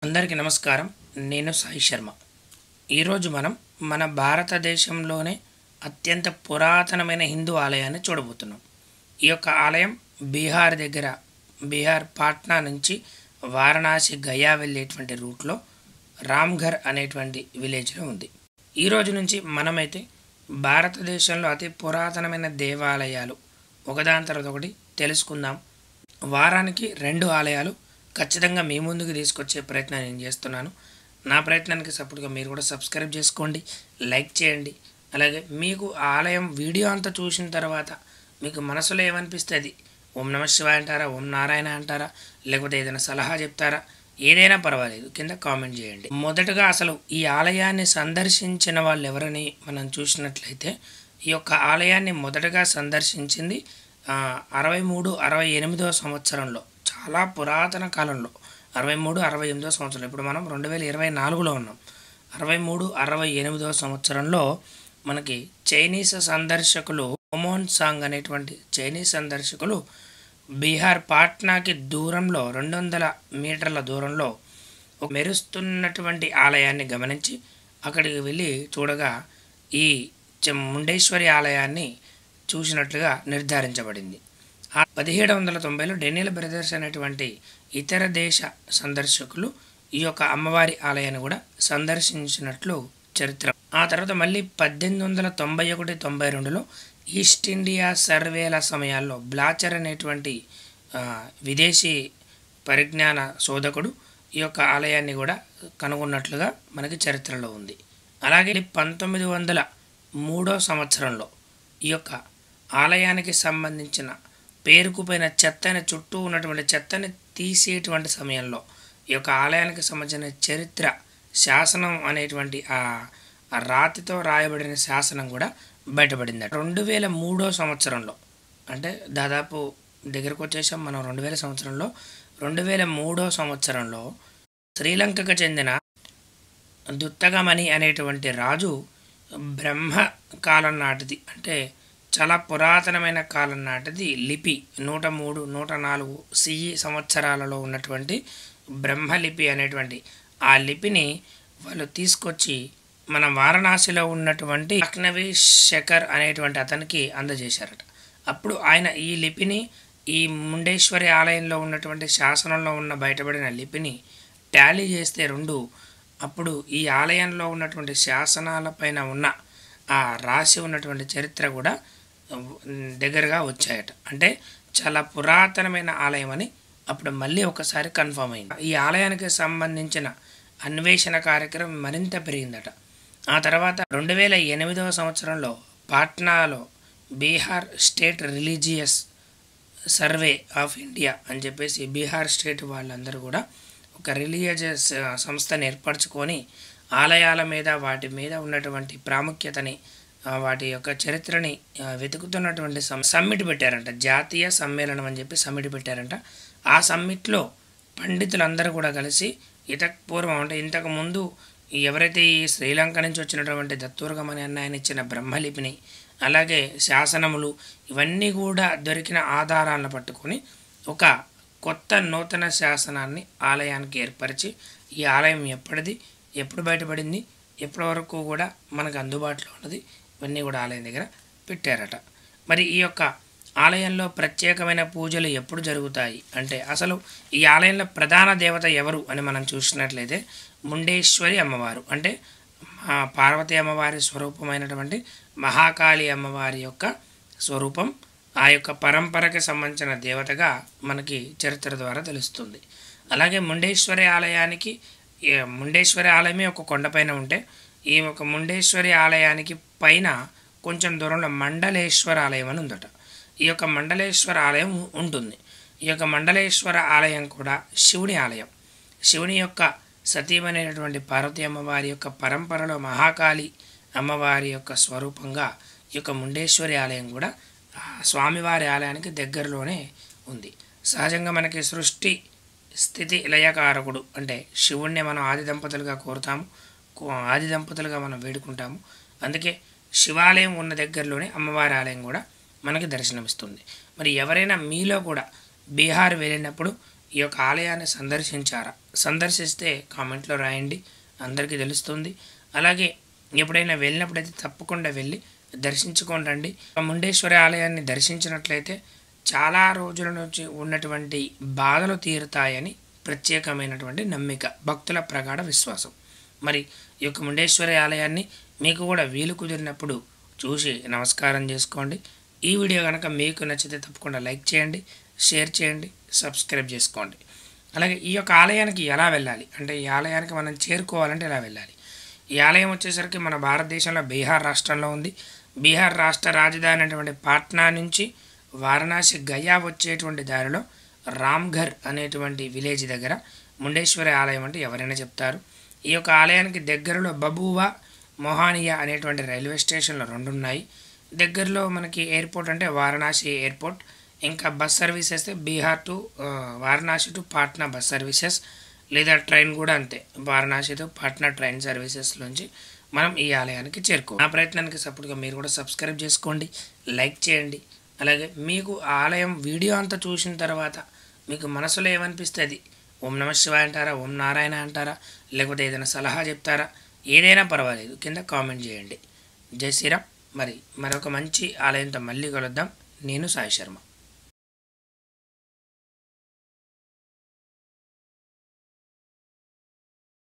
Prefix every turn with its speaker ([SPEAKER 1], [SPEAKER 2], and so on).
[SPEAKER 1] అందరికీ నమస్కారం. నేను సాయి శర్మ. ఈరోజు మనం మన భారతదేశంలోనే అత్యంత పురాతనమైన హిందూ ఆలయాన్ని చూడబోతున్నాం. ఈ యొక్క ఆలయం బీహార్ పాట్నా నుంచి వారణాసి గయా వెళ్ళేటువంటి రూట్లో రామ్ఘర్ అనేటువంటి విలేజ్లో ఉంది. ఈ రోజు నుంచి మనమైతే భారతదేశంలో అతి పురాతనమైన దేవాలయాలు ఒకదాని తర్వాత ఒకటి తెలుసుకుందాం. వారానికి 2 ఆలయాలు ఖచ్చితంగా మీ ముందుకు తీసుకొచ్చే ప్రయత్నం నేను చేస్తున్నాను. నా ప్రయత్నానికి సపోర్ట్గా మీరు కూడా సబ్స్క్రైబ్ చేసుకోండి, లైక్ చేయండి. అలాగే మీకు ఆ ఆలయం వీడియో అంతా చూసిన తర్వాత మీకు మనసులో ఏమనిపిస్తే అది ఓం నమ శివాయ అంటారా, ఓం నారాయణ అంటారా, లేకపోతే ఏదైనా సలహా చెప్తారా, ఏదైనా పర్వాలేదు, కింద కామెంట్ చేయండి. మొదటగా అసలు ఈ ఆలయాన్ని సందర్శించిన వాళ్ళు ఎవరని మనం చూసినట్లయితే ఈ యొక్క ఆలయాన్ని మొదటగా సందర్శించింది 63-68 సంవత్సరంలో, చాలా పురాతన కాలంలో 63-68 సంవత్సరంలో. ఇప్పుడు మనం 2024లో ఉన్నాం. 63-68 సంవత్సరంలో మనకి చైనీస్ సందర్శకులు ఓమోన్ సాంగ్ అనేటువంటి చైనీస్ సందర్శకులు బీహార్ పాట్నాకి దూరంలో 200 మీటర్ల దూరంలో ఒక మెరుస్తున్నటువంటి ఆలయాన్ని గమనించి అక్కడికి వెళ్ళి చూడగా ఈ ముండేశ్వరి ఆలయాన్ని చూసినట్లుగా నిర్ధారించబడింది. 1790లో డెనియల్ బ్రదర్స్ అనేటువంటి ఇతర దేశ సందర్శకులు ఈ యొక్క అమ్మవారి ఆలయాన్ని కూడా సందర్శించినట్లు చరిత్ర. ఆ తర్వాత మళ్ళీ 1891-92లో ఈస్ట్ ఇండియా సర్వేల సమయాల్లో బ్లాచర్ అనేటువంటి విదేశీ పరిజ్ఞాన శోధకుడు ఈ యొక్క ఆలయాన్ని కూడా కనుగొన్నట్లుగా మనకి చరిత్రలో ఉంది. అలాగే 1903 సంవత్సరంలో ఈ యొక్క ఆలయానికి సంబంధించిన పేరుకుపోయిన చెత్తని, చుట్టూ ఉన్నటువంటి చెత్తని తీసేటువంటి సమయంలో ఈ యొక్క ఆలయానికి సంబంధించిన చరిత్ర శాసనం అనేటువంటి ఆ రాతితో రాయబడిన శాసనం కూడా బయటపడింది. 2003 సంవత్సరంలో, అంటే దాదాపు దగ్గరకు వచ్చేసాం మనం 2000 సంవత్సరంలో. 2003 సంవత్సరంలో శ్రీలంకకు చెందిన దుత్తగమణి అనేటువంటి రాజు బ్రహ్మ కాలం నాటిది, అంటే చాలా పురాతనమైన కాలం నాటిది లిపి 103-104 సిఈ సంవత్సరాలలో ఉన్నటువంటి బ్రహ్మలిపి అనేటువంటి ఆ లిపిని వాళ్ళు తీసుకొచ్చి మన వారణాసిలో ఉన్నటువంటి లక్నవీ శేఖర్ అనేటువంటి అతనికి అందజేశారట. అప్పుడు ఆయన ఈ లిపిని ఈ ముండేశ్వరి ఆలయంలో ఉన్నటువంటి శాసనంలో ఉన్న బయటపడిన లిపిని టాలీ చేస్తే అప్పుడు ఈ ఆలయంలో ఉన్నటువంటి శాసనాలపైన ఉన్న ఆ రాసి ఉన్నటువంటి చరిత్ర కూడా దగ్గరగా వచ్చాయట. అంటే చాలా పురాతనమైన ఆలయం అని అప్పుడు మళ్ళీ ఒకసారి కన్ఫర్మ్ అయింది. ఈ ఆలయానికి సంబంధించిన అన్వేషణ కార్యక్రమం మరింత పెరిగిందట. ఆ తర్వాత 2008 సంవత్సరంలో పాట్నాలో Bihar state religious survey of India అని చెప్పేసి బీహార్ స్టేట్ వాళ్ళందరూ కూడా ఒక రిలీజియస్ సంస్థని ఏర్పరచుకొని ఆలయాల మీద, వాటి మీద ఉన్నటువంటి ప్రాముఖ్యతని, వాటి యొక్క చరిత్రని వెతుకుతున్నటువంటి సమ్మిట్ పెట్టారంట. జాతీయ సమ్మేళనం అని చెప్పి సమ్మిట్ పెట్టారంట. ఆ సమ్మిట్లో పండితులందరూ కూడా కలిసి పూర్వం, అంటే ఇంతకుముందు ఎవరైతే ఈ శ్రీలంక నుంచి వచ్చినటువంటి దత్తూర్గమని అన్నాయని ఇచ్చిన బ్రహ్మలిపిని, అలాగే శాసనములు, ఇవన్నీ కూడా దొరికిన ఆధారాలను పట్టుకొని ఒక కొత్త నూతన శాసనాన్ని ఆలయానికి ఏర్పరిచి ఈ ఆలయం ఎప్పుడు బయటపడింది, ఎప్పటి వరకు కూడా మనకు అందుబాటులో ఉన్నది, ఇవన్నీ కూడా ఆలయం దగ్గర పెట్టారట. మరి ఈ యొక్క ఆలయంలో ప్రత్యేకమైన పూజలు ఎప్పుడు జరుగుతాయి అంటే, అసలు ఈ ఆలయంలో ప్రధాన దేవత ఎవరు అని మనం చూసినట్లయితే ముండేశ్వరి అమ్మవారు, అంటే పార్వతీ అమ్మవారి స్వరూపమైనటువంటి మహాకాళి అమ్మవారి యొక్క స్వరూపం, ఆ యొక్క పరంపరకి సంబంధించిన దేవతగా మనకి చరిత్ర ద్వారా తెలుస్తుంది. అలాగే ముండేశ్వరి ఆలయమే ఒక కొండపైన ఉంటే, ఈ ఒక ముండేశ్వరి ఆలయానికి పైన కొంచెం దూరంలో మండలేశ్వర ఆలయం అని ఉందట. ఈ యొక్క మండలేశ్వర ఆలయం ఉంటుంది. ఈ యొక్క మండలేశ్వర ఆలయం కూడా శివుని ఆలయం. శివుని యొక్క సతీమైనటువంటి పార్వతీ అమ్మవారి యొక్క పరంపరలో మహాకాళి అమ్మవారి యొక్క స్వరూపంగా ఈ యొక్క ముండేశ్వరి ఆలయం కూడా స్వామివారి ఆలయానికి దగ్గరలోనే ఉంది. సహజంగా మనకి సృష్టి స్థితి లయకారకుడు అంటే శివుణ్ణి మనం ఆది దంపతులుగా కోరుతాము, ఆది దంపతులుగా మనం వేడుకుంటాము. అందుకే శివాలయం ఉన్న దగ్గరలోనే అమ్మవారి ఆలయం కూడా మనకి దర్శనమిస్తుంది. మరి ఎవరైనా మీలో కూడా బీహార్ వెళ్ళినప్పుడు ఈ యొక్క ఆలయాన్ని సందర్శించారా సందర్శిస్తే కామెంట్లో రాయండి, అందరికీ తెలుస్తుంది. అలాగే ఎప్పుడైనా వెళ్ళినప్పుడైతే తప్పకుండా వెళ్ళి దర్శించుకొని రండి. ముండేశ్వరి ఆలయాన్ని దర్శించినట్లయితే చాలా రోజుల నుంచి ఉన్నటువంటి బాధలు తీరుతాయని ప్రత్యేకమైనటువంటి నమ్మిక, భక్తుల ప్రగాఢ విశ్వాసం. మరి ఈ యొక్క ముండేశ్వరి ఆలయాన్ని మీకు కూడా వీలు కుదిరినప్పుడు చూసి నమస్కారం చేసుకోండి. ఈ వీడియో కనుక మీకు నచ్చితే తప్పకుండా లైక్ చేయండి, షేర్ చేయండి, సబ్స్క్రైబ్ చేసుకోండి. అలాగే ఈ యొక్క ఆలయానికి ఎలా వెళ్ళాలి అంటే ఈ ఆలయానికి మనం చేరుకోవాలంటే ఎలా వెళ్ళాలి? ఈ ఆలయం వచ్చేసరికి మన భారతదేశంలో బీహార్ రాష్ట్రంలో ఉంది. బీహార్ రాష్ట్ర రాజధాని అయినటువంటి పాట్నా నుంచి వారణాసి గయా వచ్చేటువంటి దారిలో రామ్ఘర్ అనేటువంటి విలేజ్ దగ్గర ముండేశ్వరి ఆలయం అంటే ఎవరైనా చెప్తారు. ఈ యొక్క ఆలయానికి దగ్గరలో బబూవా, మొహానియా అనేటువంటి రైల్వే స్టేషన్లు 2 ఉన్నాయి. దగ్గరలో మనకి ఎయిర్పోర్ట్ అంటే వారణాసి ఎయిర్పోర్ట్, ఇంకా bus services Bihar to Varanasi to Patna bus services, లేదా ట్రైన్ కూడా అంతే, Varanasi to Patna train services నుంచి మనం ఈ ఆలయానికి చేరుకో. నా ప్రయత్నానికి సపోర్ట్గా మీరు కూడా సబ్స్క్రైబ్ చేసుకోండి, లైక్ చేయండి. అలాగే మీకు ఆలయం వీడియో అంతా చూసిన తర్వాత మీకు మనసులో ఏమనిపిస్తుంది, ఓం నమ శివాయ అంటారా, ఓం నారాయణ అంటారా, లేకపోతే ఏదైనా సలహా చెప్తారా, ఏదైనా పర్వాలేదు, కింద కామెంట్ చేయండి. జై శ్రీరామ్. మరొక మంచి ఆలయంతో మళ్ళీ కలుద్దాం. నేను సాయి శర్మ.